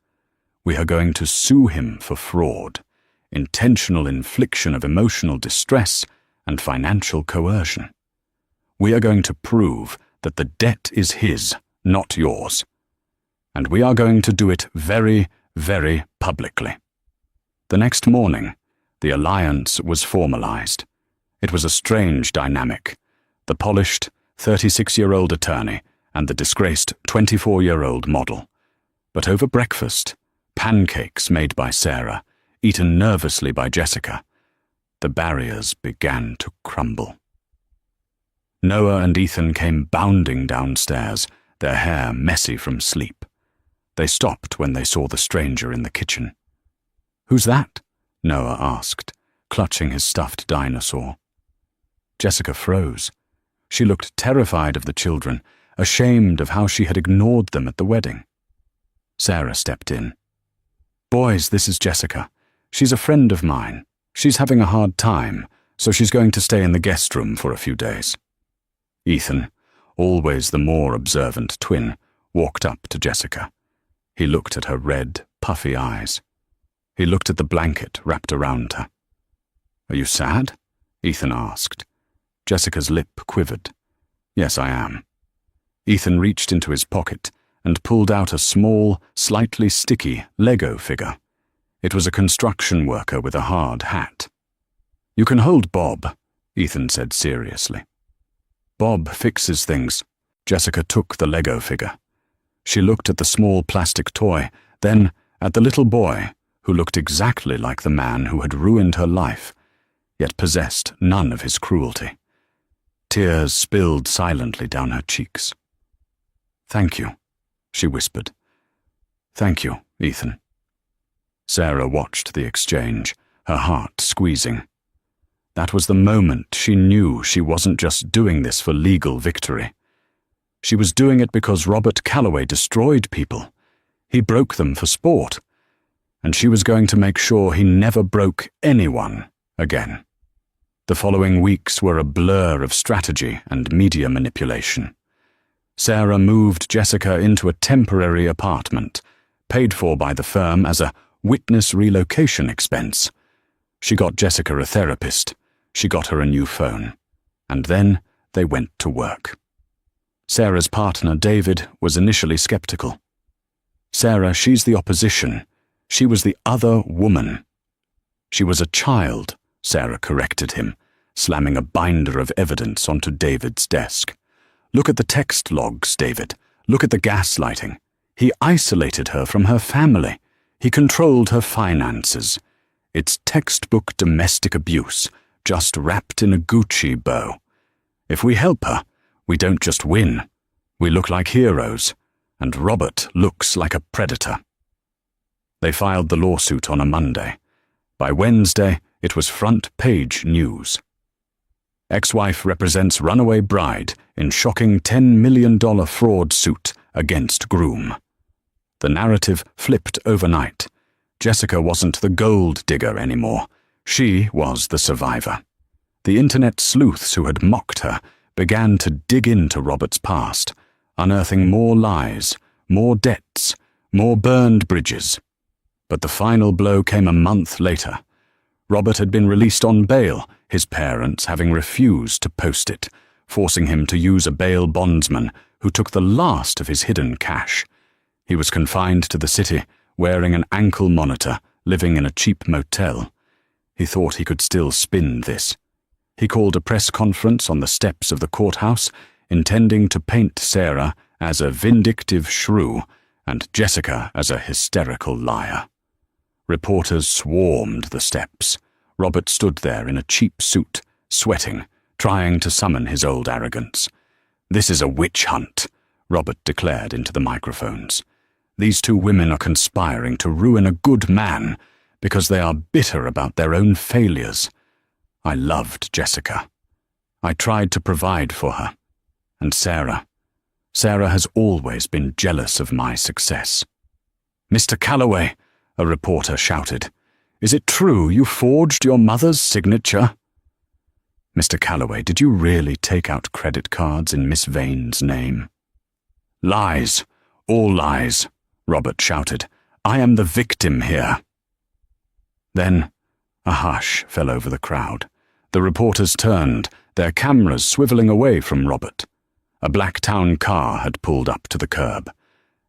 We are going to sue him for fraud, intentional infliction of emotional distress, and financial coercion. We are going to prove that the debt is his, not yours. And we are going to do it very, very publicly." The next morning, the alliance was formalized. It was a strange dynamic. The polished, 36-year-old attorney and the disgraced 24-year-old model. But over breakfast, pancakes made by Sarah, eaten nervously by Jessica, the barriers began to crumble. Noah and Ethan came bounding downstairs, their hair messy from sleep. They stopped when they saw the stranger in the kitchen. "Who's that?" Noah asked, clutching his stuffed dinosaur. Jessica froze. She looked terrified of the children, ashamed of how she had ignored them at the wedding. Sarah stepped in. "Boys, this is Jessica. She's a friend of mine. She's having a hard time, so she's going to stay in the guest room for a few days." Ethan, always the more observant twin, walked up to Jessica. He looked at her red, puffy eyes. He looked at the blanket wrapped around her. "Are you sad?" Ethan asked. Jessica's lip quivered. "Yes, I am." Ethan reached into his pocket and pulled out a small, slightly sticky Lego figure. It was a construction worker with a hard hat. "You can hold Bob," Ethan said seriously. "Bob fixes things." Jessica took the Lego figure. She looked at the small plastic toy, then at the little boy, who looked exactly like the man who had ruined her life, yet possessed none of his cruelty. Tears spilled silently down her cheeks. "Thank you," she whispered. "Thank you, Ethan." Sarah watched the exchange, her heart squeezing. That was the moment she knew she wasn't just doing this for legal victory. She was doing it because Robert Calloway destroyed people. He broke them for sport. And she was going to make sure he never broke anyone again. The following weeks were a blur of strategy and media manipulation. Sarah moved Jessica into a temporary apartment, paid for by the firm as a witness relocation expense. She got Jessica a therapist. She got her a new phone. And then they went to work. Sarah's partner, David, was initially skeptical. "Sarah, she's the opposition. She was the other woman." "She was a child," Sarah corrected him, slamming a binder of evidence onto David's desk. "Look at the text logs, David. Look at the gaslighting. He isolated her from her family. He controlled her finances. It's textbook domestic abuse, just wrapped in a Gucci bow. If we help her, we don't just win. We look like heroes, and Robert looks like a predator." They filed the lawsuit on a Monday. By Wednesday, it was front-page news. Ex-wife represents runaway bride in shocking $10 million fraud suit against groom. The narrative flipped overnight. Jessica wasn't the gold digger anymore. She was the survivor. The internet sleuths who had mocked her began to dig into Robert's past, unearthing more lies, more debts, more burned bridges. But the final blow came a month later. Robert had been released on bail, his parents having refused to post it, forcing him to use a bail bondsman who took the last of his hidden cash. He was confined to the city, wearing an ankle monitor, living in a cheap motel. He thought he could still spin this. He called a press conference on the steps of the courthouse, intending to paint Sarah as a vindictive shrew and Jessica as a hysterical liar. Reporters swarmed the steps. Robert stood there in a cheap suit, sweating, trying to summon his old arrogance. "This is a witch hunt," Robert declared into the microphones. "These two women are conspiring to ruin a good man because they are bitter about their own failures. I loved Jessica. I tried to provide for her. And Sarah has always been jealous of my success." "Mr. Calloway," a reporter shouted, "is it true you forged your mother's signature?" "Mr. Calloway, did you really take out credit cards in Miss Vane's name?" "Lies, all lies," Robert shouted. "I am the victim here." Then a hush fell over the crowd. The reporters turned, their cameras swiveling away from Robert. A black town car had pulled up to the curb.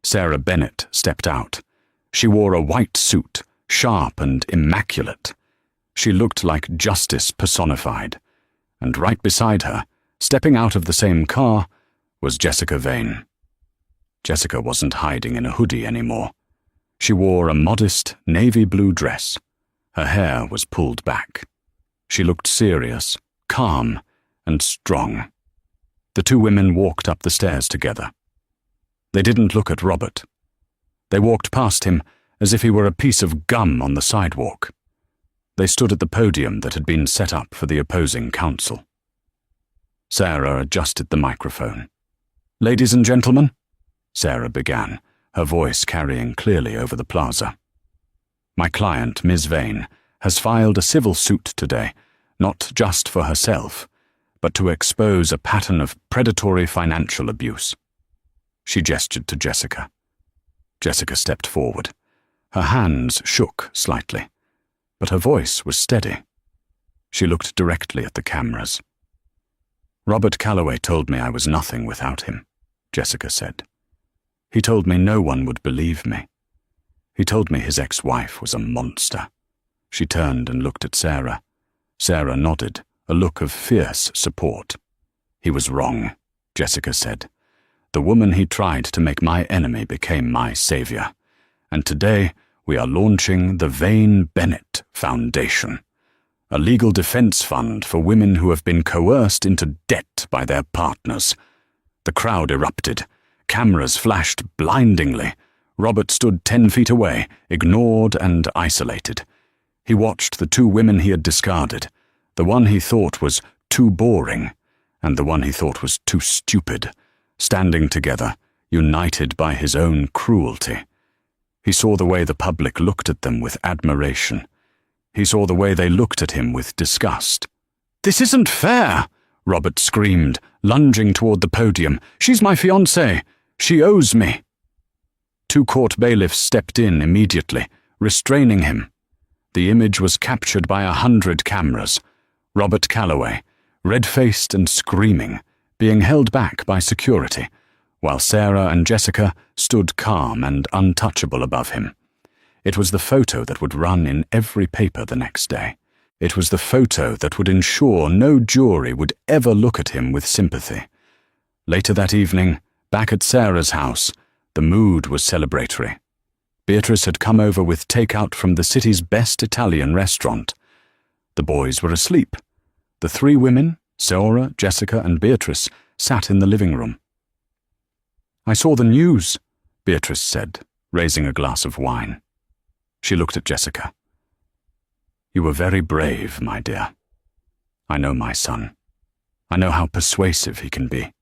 Sarah Bennett stepped out. She wore a white suit, sharp and immaculate. She looked like justice personified. And right beside her, stepping out of the same car, was Jessica Vane. Jessica wasn't hiding in a hoodie anymore. She wore a modest navy blue dress. Her hair was pulled back. She looked serious, calm, and strong. The two women walked up the stairs together. They didn't look at Robert. They walked past him as if he were a piece of gum on the sidewalk. They stood at the podium that had been set up for the opposing counsel. Sarah adjusted the microphone. "Ladies and gentlemen," Sarah began, her voice carrying clearly over the plaza. "My client, Ms. Vane, has filed a civil suit today, not just for herself, but to expose a pattern of predatory financial abuse." She gestured to Jessica. Jessica stepped forward. Her hands shook slightly, but her voice was steady. She looked directly at the cameras. "Robert Calloway told me I was nothing without him," Jessica said. "He told me no one would believe me. He told me his ex-wife was a monster." She turned and looked at Sarah. Sarah nodded, a look of fierce support. "He was wrong," Jessica said. "The woman he tried to make my enemy became my savior. And today we are launching the Vane Bennett Foundation, a legal defense fund for women who have been coerced into debt by their partners." The crowd erupted. Cameras flashed blindingly. Robert stood 10 feet away, ignored and isolated. He watched the two women he had discarded, the one he thought was too boring, and the one he thought was too stupid, standing together, united by his own cruelty. He saw the way the public looked at them with admiration. He saw the way they looked at him with disgust. "This isn't fair," Robert screamed, lunging toward the podium. "She's my fiancée! She owes me!" 2 court bailiffs stepped in immediately, restraining him. The image was captured by 100 cameras. Robert Calloway, red-faced and screaming, being held back by security, while Sarah and Jessica stood calm and untouchable above him. It was the photo that would run in every paper the next day. It was the photo that would ensure no jury would ever look at him with sympathy. Later that evening, back at Sarah's house, the mood was celebratory. Beatrice had come over with takeout from the city's best Italian restaurant. The boys were asleep. The 3 women, Sarah, Jessica, and Beatrice, sat in the living room. "I saw the news," Beatrice said, raising a glass of wine. She looked at Jessica. "You were very brave, my dear. I know my son. I know how persuasive he can be.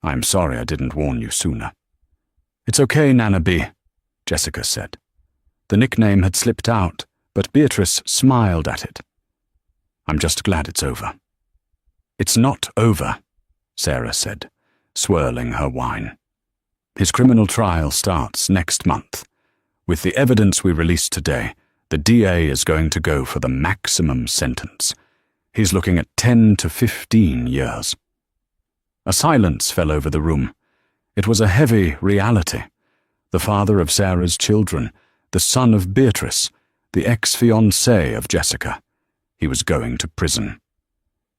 I am sorry I didn't warn you sooner." "It's okay, Nana B," Jessica said. The nickname had slipped out, but Beatrice smiled at it. "I'm just glad it's over." "It's not over," Sarah said, swirling her wine. "His criminal trial starts next month. With the evidence we released today, the DA is going to go for the maximum sentence. He's looking at 10 to 15 years. A silence fell over the room. It was a heavy reality. The father of Sarah's children, the son of Beatrice, the ex-fiancé of Jessica. He was going to prison.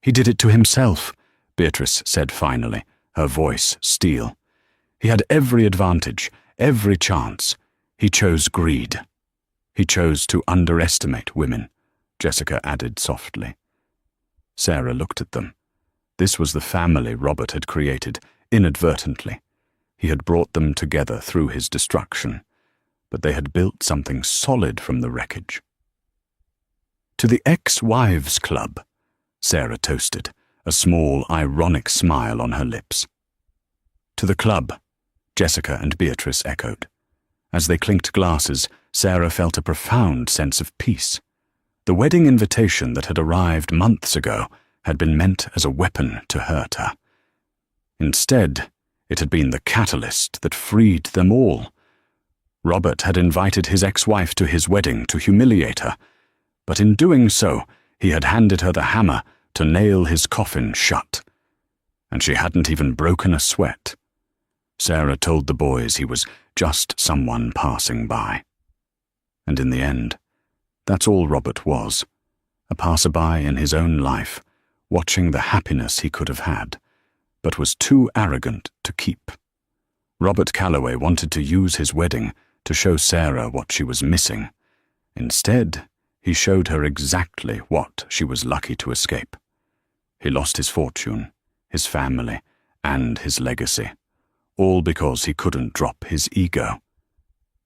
"He did it to himself," Beatrice said finally, her voice steel. "He had every advantage, every chance. He chose greed. He chose to underestimate women," Jessica added softly. Sarah looked at them. This was the family Robert had created, inadvertently. He had brought them together through his destruction, but they had built something solid from the wreckage. "To the Ex-Wives Club," Sarah toasted, a small, ironic smile on her lips. "To the club," Jessica and Beatrice echoed. As they clinked glasses, Sarah felt a profound sense of peace. The wedding invitation that had arrived months ago had been meant as a weapon to hurt her. Instead, it had been the catalyst that freed them all. Robert had invited his ex-wife to his wedding to humiliate her, but in doing so, he had handed her the hammer to nail his coffin shut. And she hadn't even broken a sweat. Sarah told the boys he was just someone passing by. And in the end, that's all Robert was, a passerby in his own life, watching the happiness he could have had, but was too arrogant to keep. Robert Calloway wanted to use his wedding to show Sarah what she was missing. Instead, he showed her exactly what she was lucky to escape. He lost his fortune, his family, and his legacy, all because he couldn't drop his ego.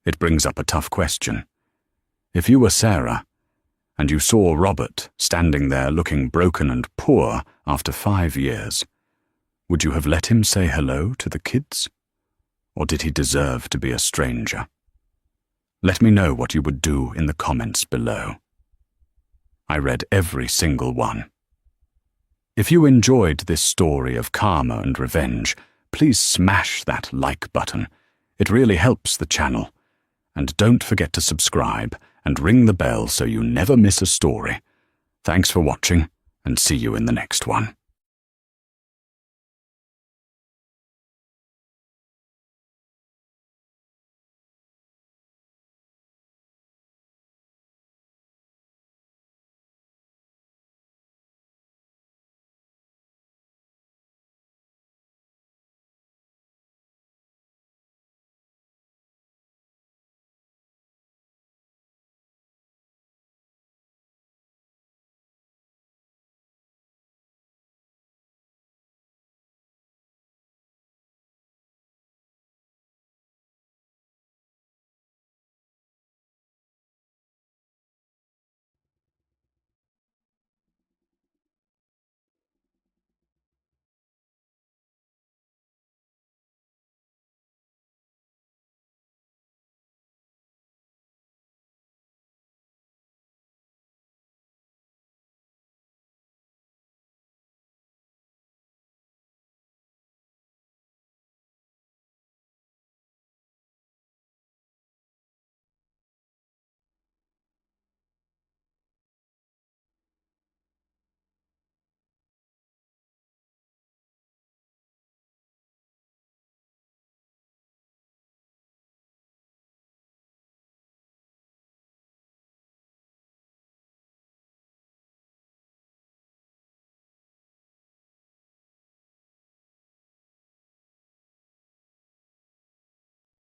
It brings up a tough question. If you were Sarah, and you saw Robert standing there looking broken and poor after 5 years, would you have let him say hello to the kids? Or did he deserve to be a stranger? Let me know what you would do in the comments below. I read every single one. If you enjoyed this story of karma and revenge, please smash that like button. It really helps the channel. And don't forget to subscribe and ring the bell so you never miss a story. Thanks for watching, and see you in the next one.